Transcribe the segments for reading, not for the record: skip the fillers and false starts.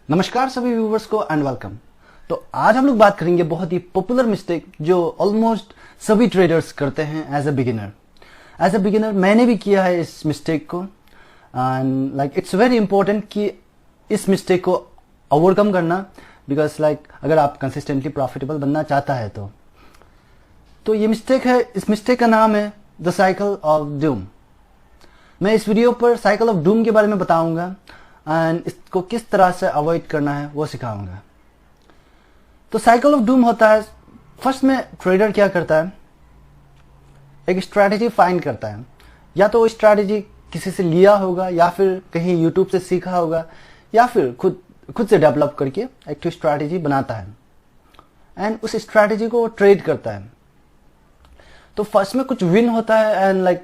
नमस्कार सभी व्यूवर्स को एंड वेलकम। तो आज हम लोग बात करेंगे बहुत ही पॉपुलर मिस्टेक जो ऑलमोस्ट सभी ट्रेडर्स करते हैं एज अ बिगिनर मैंने भी किया है इस मिस्टेक को एंड इट्स वेरी इंपॉर्टेंट कि इस मिस्टेक को ओवरकम करना, बिकॉज अगर आप कंसिस्टेंटली प्रॉफिटेबल बनना चाहता है तो ये मिस्टेक है। इस मिस्टेक का नाम है द साइकिल ऑफ डूम। मैं इस वीडियो पर साइकिल ऑफ डूम के बारे में बताऊंगा एंड इसको किस तरह से अवॉइड करना है वो सिखाऊंगा। तो साइकिल ऑफ डूम होता है, फर्स्ट में ट्रेडर क्या करता है, एक स्ट्रैटेजी फाइंड करता है। या तो वो स्ट्रैटेजी किसी से लिया होगा या फिर कहीं यूट्यूब से सीखा होगा या फिर खुद से डेवलप करके एक स्ट्रैटेजी बनाता है एंड उस स्ट्रैटेजी को वो ट्रेड करता है। तो फर्स्ट में कुछ विन होता है एंड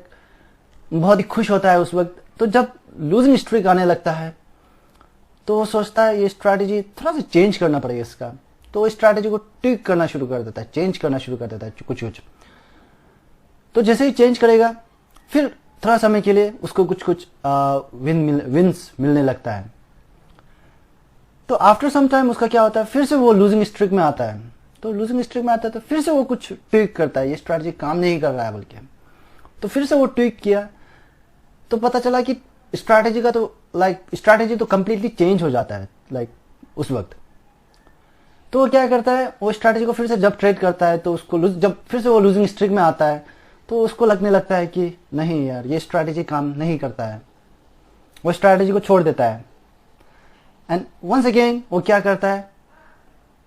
बहुत ही खुश होता है उस वक्त। तो जब लूजिंग स्ट्रीक आने लगता है तो वो सोचता है ये स्ट्रैटेजी थोड़ा सा चेंज करना पड़ेगा इसका। तो वो स्ट्रैटेजी को ट्विक करना शुरू कर देता है, चेंज करना शुरू कर देता है कुछ। तो जैसे ही चेंज करेगा फिर थोड़ा समय के लिए उसको कुछ विन्स मिलने लगता है। तो आफ्टर सम टाइम उसका क्या होता है, फिर से वो लूजिंग स्ट्रीक में आता है। तो लूजिंग स्ट्रीक में आता है तो फिर से वो कुछ ट्विक करता है, ये स्ट्रैटेजी काम नहीं कर रहा है बल्कि। तो फिर से वो ट्विक किया तो पता चला कि स्ट्रैटेजी का तो स्ट्रैटेजी तो कंप्लीटली चेंज हो जाता है उस वक्त। तो वो क्या करता है, वो स्ट्रैटेजी को फिर से जब ट्रेड करता है तो उसको जब फिर से वो लूजिंग स्ट्रीक में आता है तो उसको लगने लगता है कि नहीं यार ये स्ट्रैटेजी काम नहीं करता है। वो स्ट्रैटेजी को छोड़ देता है एंड वंस अगेन वो क्या करता है,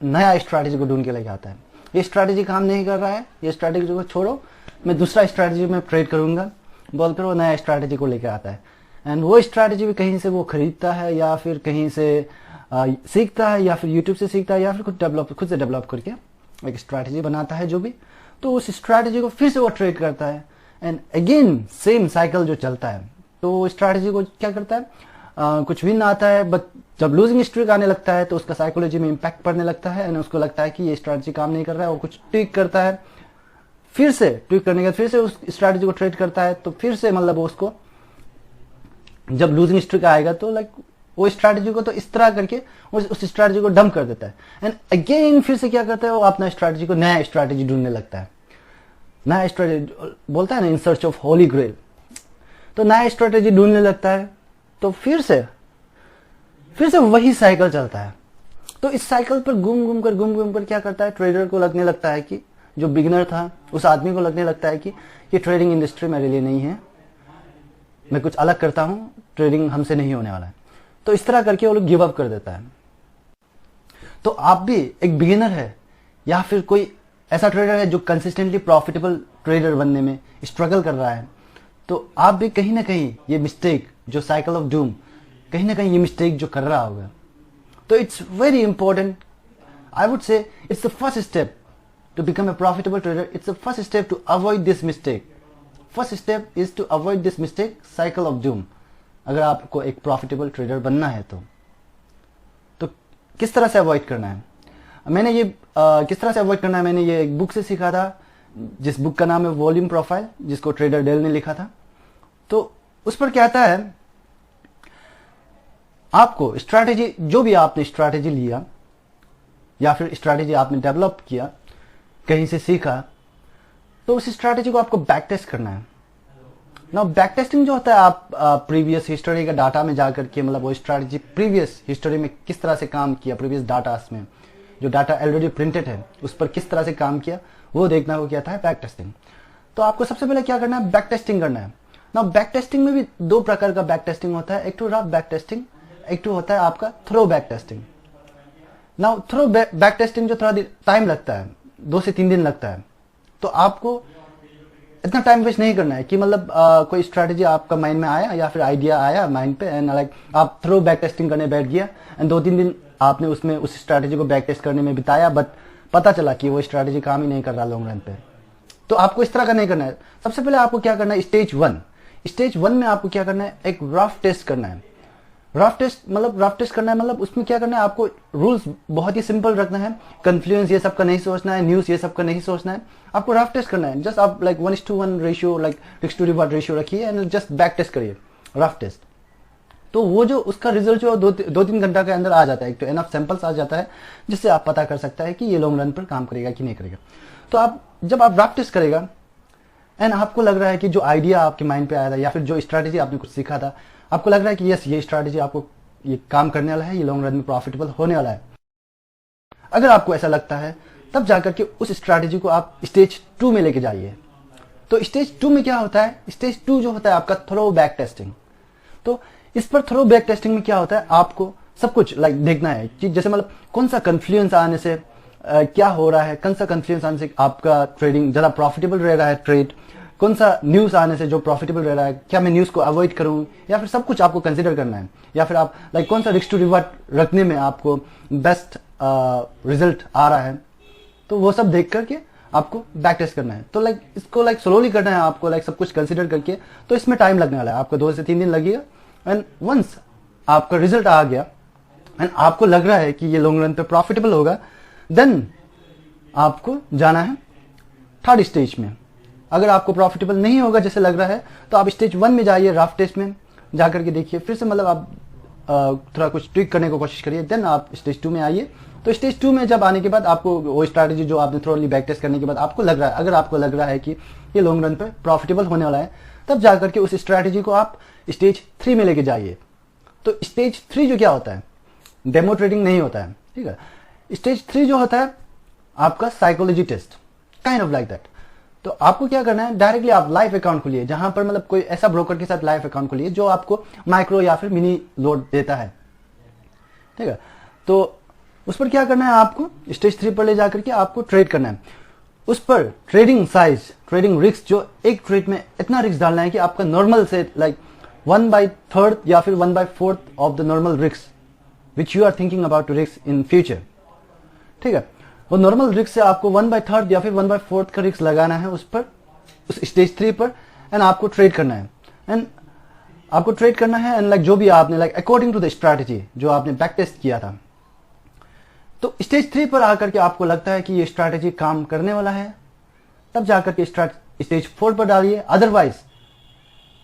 नया स्ट्रैटेजी को ढूंढ के लेके आता है। ये स्ट्रैटेजी काम नहीं कर रहा है, ये स्ट्रैटेजी को छोड़ो, मैं दूसरा स्ट्रैटेजी में ट्रेड करूंगा बोलकर वो नया स्ट्रैटेजी को लेकर आता है। एंड वो स्ट्रैटेजी भी कहीं से वो खरीदता है या फिर कहीं से सीखता है या फिर यूट्यूब से सीखता है या फिर खुद से डेवलप करके एक स्ट्रैटेजी बनाता है जो भी। तो उस स्ट्रैटेजी को फिर से वो ट्रेड करता है एंड अगेन सेम साइकिल जो चलता है। तो स्ट्रैटेजी को क्या करता है, कुछ विन आता है बट जब लूजिंग स्ट्रीक आने लगता है तो उसका साइकोलॉजी में इम्पैक्ट पड़ने लगता है एंड उसको लगता है कि ये स्ट्रैटेजी काम नहीं कर रहा है। वो कुछ ट्विक करता है, फिर से ट्विक करने के बाद फिर से उस स्ट्रैटेजी को ट्रेड करता है। तो फिर से उसको जब लूजिंग स्ट्रीक आएगा तो वो स्ट्रैटेजी को तो इस तरह करके उस स्ट्रैटेजी को डंप कर देता है एंड अगेन फिर से क्या करता है, वो अपना स्ट्रैटेजी को नया स्ट्रैटेजी ढूंढने लगता है। नया स्ट्रैटेजी बोलता है ना, in search of holy grail. तो नया स्ट्रैटेजी ढूंढने लगता है तो फिर से वही साइकिल चलता है। तो इस साइकिल पर घूम घूम कर क्या करता है, ट्रेडर को लगने लगता है कि जो बिगिनर था उस आदमी को लगने लगता है कि ये ट्रेडिंग इंडस्ट्री मेरे लिए नहीं है, मैं कुछ अलग करता हूं, ट्रेडिंग हमसे नहीं होने वाला है। तो इस तरह करके वो लोग गिव अप कर देता है। तो आप भी एक बिगिनर है या फिर कोई ऐसा ट्रेडर है जो कंसिस्टेंटली प्रॉफिटेबल ट्रेडर बनने में स्ट्रगल कर रहा है, तो आप भी कहीं ना कहीं ये मिस्टेक जो साइकिल ऑफ डूम, कहीं ना कहीं ये मिस्टेक जो कर रहा होगा। तो it's very important, I would say it's the first step to become a profitable trader. It's the first step to avoid this mistake. First step is to avoid this mistake, cycle of doom. अगर आपको एक profitable trader बनना है तो किस तरह से avoid करना है, मैंने ये किस तरह से अवॉइड करना है मैंने ये एक बुक से सीखा था, जिस बुक का नाम है वॉल्यूम प्रोफाइल, जिसको ट्रेडर डेल ने लिखा था। तो उस पर क्या आता है, आपको स्ट्रैटेजी, जो भी आपने स्ट्रैटेजी लिया या फिर स्ट्रैटेजी आपने डेवलप किया, कहीं से सीखा, तो उस स्ट्रैटेजी को आपको बैक टेस्ट करना है ना। बैक टेस्टिंग जो होता है, आप प्रीवियस हिस्टोरी का डाटा में जाकर के वो स्ट्रैटेजी प्रीवियस हिस्टोरी में किस तरह से काम किया, प्रीवियस डाटास में जो डाटा ऑलरेडी प्रिंटेड है उस पर किस तरह से काम किया, वो देखना को कहता है बैक टेस्टिंग। तो आपको सबसे पहले क्या करना है, बैक टेस्टिंग करना है ना। बैक टेस्टिंग में भी दो प्रकार का बैक टेस्टिंग होता है, एक तो रफ बैक टेस्टिंग, एक तो होता है आपका थ्रो बैक टेस्टिंग। ना थ्रो बैक टेस्टिंग जो थोड़ा टाइम लगता है, 2 से 3 दिन लगता है। तो आपको इतना टाइम वेस्ट नहीं करना है कि कोई स्ट्रैटेजी आपका माइंड में आया या फिर आइडिया आया माइंड पे एंड आप थ्रो बैक टेस्टिंग करने बैठ गया एंड 2-3 दिन आपने उसमें उस स्ट्रैटेजी को बैक टेस्ट करने में बिताया, बट पता चला कि वो स्ट्रैटेजी काम ही नहीं कर रहा लॉन्ग रन पे। तो आपको इस तरह का नहीं करना है। सबसे पहले आपको क्या करना है, स्टेज 1 में आपको क्या करना है, एक रफ टेस्ट करना है। रफ टेस्ट करना है उसमें क्या करना है, आपको रूल्स बहुत ही सिंपल रखना है। कन्फ्लुएंस ये सब का नहीं सोचना है, न्यूज ये सब का नहीं सोचना है, आपको रफ टेस्ट करना है। जस्ट आप 1:1 ratio, risk to reward ratio रखिए एंड जस्ट बैक टेस्ट करिए, रफ टेस्ट। तो वो जो उसका रिजल्ट जो 2-3 घंटा के अंदर आ जाता है, एक तो एनफ सैंपल्स आ जाता है जिससे आप पता कर सकता है कि ये लॉन्ग रन पर काम करेगा कि नहीं करेगा। तो आप जब आप ड्राफ्ट टेस्ट करेगा एंड आपको लग रहा है कि जो आइडिया आपके माइंड पे आया था या फिर जो स्ट्रैटेजी आपने कुछ सीखा था, आपको लग रहा है कि यस ये स्ट्रैटेजी आपको ये काम करने वाला है, ये लॉन्ग रन में प्रॉफिटेबल होने वाला है, अगर आपको ऐसा लगता है तब जाकर के उस स्ट्रैटेजी को आप स्टेज 2 में लेके जाइए। तो स्टेज 2 में क्या होता है, स्टेज 2 जो होता है आपका थ्रो बैक टेस्टिंग। तो इस पर थ्रो बैक टेस्टिंग में क्या होता है, आपको सब कुछ देखना है कि जैसे मतलब कौन सा कन्फ्लुएंस आने से क्या हो रहा है, कौन सा कन्फ्लुएंस आने से आपका ट्रेडिंग ज़्यादा प्रॉफिटेबल रह रहा है, ट्रेड कौन सा न्यूज़ आने से जो प्रॉफिटेबल रह रहा है, क्या मैं न्यूज़ को अवॉइड करूं, या फिर सब कुछ आपको कंसिडर करना है, या फिर आप कौन सा रिस्क टू रिवार्ड रखने में आपको बेस्ट रिजल्ट आ रहा है। तो वो सब देख करके आपको बैक टेस्ट करना है। तो इसको स्लोली करना है आपको, सब कुछ कंसिडर करके। तो इसमें टाइम लगने वाला है, आपको 2 से 3 दिन लगेगा। एंड वंस आपका रिजल्ट आ गया एंड आपको लग रहा है कि ये लॉन्ग रन पे प्रॉफिटेबल होगा, देन आपको जाना है थर्ड स्टेज में। अगर आपको प्रॉफिटेबल नहीं होगा जैसे लग रहा है तो आप स्टेज 1 में जाइए, राफ्ट टेस्ट में जाकर के देखिए, फिर से आप थोड़ा कुछ ट्विक करने की कोशिश करिए, देन आप स्टेज 2 में आइए। तो स्टेज 2 में जब आने के बाद आपको वो स्ट्रैटेजी जो आपने थ्रोली बैक टेस्ट करने के बाद आपको लग रहा है, अगर आपको लग रहा है कि ये लॉन्ग रन पे प्रॉफिटेबल होने वाला है, तब जाकर के उस स्ट्रैटेजी को आप स्टेज 3 में लेके जाइए। तो स्टेज 3 जो क्या होता है, डेमो ट्रेडिंग नहीं होता है, ठीक है। स्टेज 3 जो होता है आपका psychology test, kind of like that. तो आपको क्या करना है, डायरेक्टली आप लाइव अकाउंट खोलिए, जहां पर कोई ऐसा ब्रोकर के साथ लाइव अकाउंट खोलिए जो आपको माइक्रो या फिर मिनी लोड देता है, ठीक है। तो उस पर क्या करना है, आपको स्टेज 3 पर ले जाकर के आपको ट्रेड करना है। उस पर ट्रेडिंग साइज, ट्रेडिंग रिस्क, जो एक ट्रेड में इतना रिस्क डालना है कि आपका नॉर्मल से 1/3 या फिर 1/4 of the normal risk which you are thinking about to risk in future, ठीक है। वो नॉर्मल रिस्क से आपको 1/3 या फिर 1/4 का रिस्क लगाना है उस पर, उस स्टेज 3 पर, एंड आपको ट्रेड करना है। एंड आपको ट्रेड करना है एंड जो भी आपने अकॉर्डिंग टू द स्ट्रैटेजी जो आपने बैक टेस्ट किया था। तो स्टेज 3 पर आकर के आपको लगता है कि ये स्ट्रैटेजी काम करने वाला है, तब जाकर के स्टेज 4 पर डालिए। अदरवाइज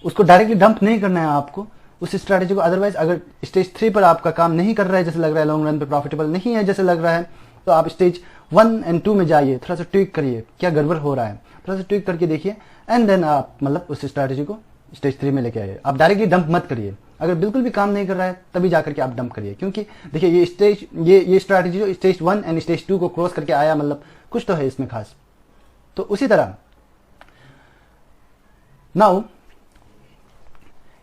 उसको डायरेक्टली डंप नहीं करना है आपको उस स्ट्रैटेजी को। अदरवाइज अगर स्टेज 3 पर आपका काम नहीं कर रहा है, जैसे लग रहा है लॉन्ग रन पे प्रॉफिटेबल नहीं है जैसे लग रहा है, तो आप स्टेज 1 एंड 2 में जाइए, थोड़ा सा ट्विक करिए, क्या गड़बड़ हो रहा है, थोड़ा सा ट्विक करके देखिए, एंड देन आप उस स्ट्रैटेजी को स्टेज 3 में लेके आइए। आप डायरेक्टली डंप मत करिए, अगर बिल्कुल भी काम नहीं कर रहा है तभी जाकर के आप डंप करिए, क्योंकि देखिए ये स्ट्रैटेजी जो स्टेज 1 एंड स्टेज 2 को क्रॉस करके आया, कुछ तो है इसमें खास। तो उसी तरह नाउ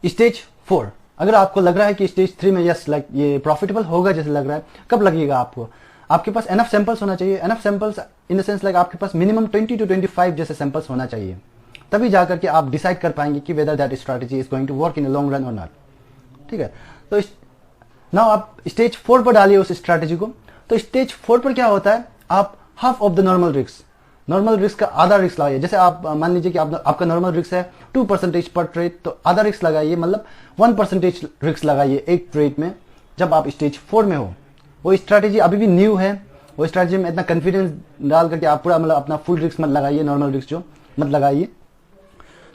स्टेज 4, अगर आपको लग रहा है कि स्टेज 3 में यस ये प्रॉफिटेबल होगा जैसे लग रहा है, कब लगेगा आपको, आपके पास एनफ सैंपल्स होना चाहिए। Enough samples in the sense आपके पास मिनिमम 20 to 25 जैसे सैंपल्स होना चाहिए, तभी जाकर के आप डिसाइड कर पाएंगे कि whether that strategy is going to work in a long run और नॉट, ठीक है। तो नाउ आप स्टेज 4 पर डालिए उस स्ट्रैटेजी को। तो स्टेज 4 पर क्या होता है, आप half of the normal risk का आधा रिस्क लगाइए। जैसे आप मान लीजिए कि आपका नॉर्मल रिस्क है 2% पर ट्रेड, तो आधा रिस्क लगाइए, 1% रिस्क लगाइए एक ट्रेड में जब आप स्टेज 4 में हो। वो स्ट्रैटेजी अभी भी न्यू है, वो स्ट्रैटेजी में इतना कॉन्फिडेंस डाल करके आप पूरा अपना फुल रिस्क मत लगाइए, नॉर्मल रिस्क जो मत लगाइए।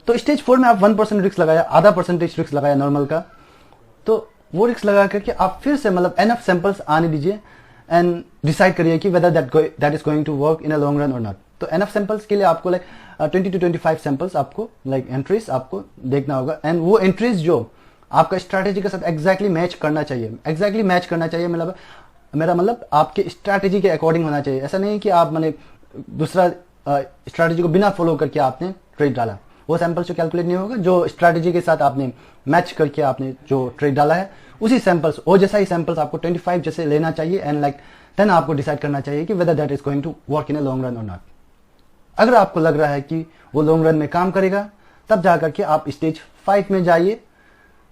तो स्टेज 4 में आप 1% रिस्क लगाया, आधा परसेंटेज रिस्क लगाया नॉर्मल का, तो वो रिस्क लगा करके आप फिर से एनफ सैंपल्स आने दीजिए एंड डिसाइड करिए कि whether that is going to work in a long run और नॉट। तो एनफ सैंपल्स के लिए आपको 20 to 25 सैंपल्स आपको एंट्रीज आपको देखना होगा, एंड वो एंट्रीज जो आपका स्ट्रैटेजी के साथ एग्जैक्टली मैच करना चाहिए। एग्जैक्टली मैच करना चाहिए मेरा आपके स्ट्रैटेजी के अकॉर्डिंग होना चाहिए। ऐसा नहीं कि आप दूसरा स्ट्रैटेजी को बिना फॉलो करके आपने ट्रेड डाला, वो सैंपल्स जो कैलकुलेट नहीं होगा। जो स्ट्रैटेजी के साथ आपने मैच करके आपने जो ट्रेड डाला है, उसी सैंपल्स, वो जैसा ही सैंपल्स आपको 25 जैसे लेना चाहिए, एंड देन आपको डिसाइड करना चाहिए कि whether that is going to work in a long run और नॉट। अगर आपको लग रहा है कि वो लॉन्ग रन में काम करेगा, तब जाकर के आप स्टेज 5 में जाइए।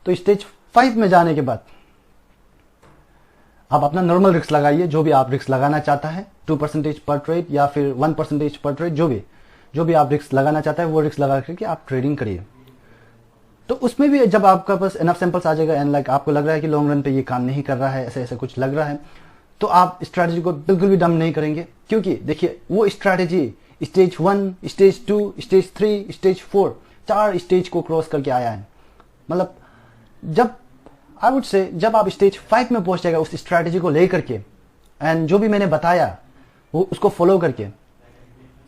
तो स्टेज 5 में जाने के बाद आप अपना नॉर्मल रिस्क लगाइए, जो भी आप रिस्क लगाना चाहता है, 2% पर ट्रेड या फिर 1% पर ट्रेड, जो भी आप रिस्क लगाना चाहता है वो रिस्क लगा करके आप ट्रेडिंग करिए। तो उसमें भी जब आपका पास एनफ सैंपल्स आ जाएगा एंड आपको लग रहा है कि लॉन्ग रन पे ये काम नहीं कर रहा है, ऐसे ऐसे कुछ लग रहा है, तो आप स्ट्रैटेजी को बिल्कुल भी डंप नहीं करेंगे, क्योंकि देखिए वो strategy stage 1, stage 2, stage 3, stage 4, 4 stage को क्रॉस करके आया है। जब आई वुड से जब आप स्टेज 5 में पहुंच जाएगा उस स्ट्रैटेजी को लेकर के, एंड जो भी मैंने बताया वो उसको फॉलो करके,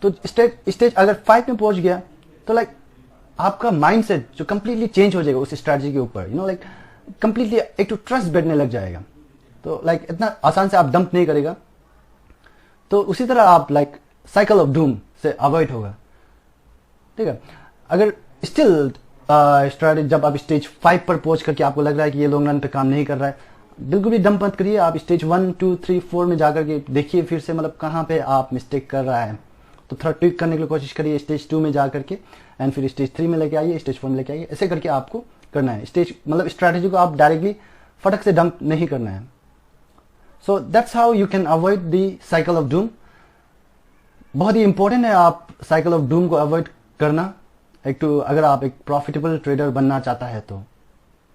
तो स्टेज अगर 5 में पहुंच गया तो लाइक आपका माइंडसेट जो कंप्लीटली चेंज हो जाएगा उस स्ट्रैटेजी के ऊपर, लाइक कंप्लीटली एक तो ट्रस्ट बैठने लग जाएगा, तो लाइक इतना आसान से आप डंप नहीं करेगा। तो उसी तरह आप लाइक साइकिल ऑफ डूम से अवॉइड होगा, ठीक है। अगर स्टिल स्ट्रैटेजी जब आप स्टेज 5 पर पहुंच करके आपको लग रहा है कि ये लॉन्ग रन पे काम नहीं कर रहा है, बिल्कुल भी डंप मत करिए। आप स्टेज 1, 2, 3, 4 में जाकर के देखिए फिर से, मतलब कहाँ पे आप मिस्टेक कर रहा है, तो थोड़ा ट्विक करने की कोशिश करिए स्टेज 2 में जाकर के, एंड फिर स्टेज 3 में लेके आइए, स्टेज 4 में लेके आइए, ऐसे करके आपको करना है। स्टेज मतलब स्ट्रैटेजी को आप डायरेक्टली फटक से डंप नहीं करना है। So that's how you can avoid the cycle of doom. बहुत ही इंपॉर्टेंट है आप साइकिल ऑफ डूम को अवॉइड करना, एक तो अगर आप एक प्रॉफिटेबल ट्रेडर बनना चाहता है तो।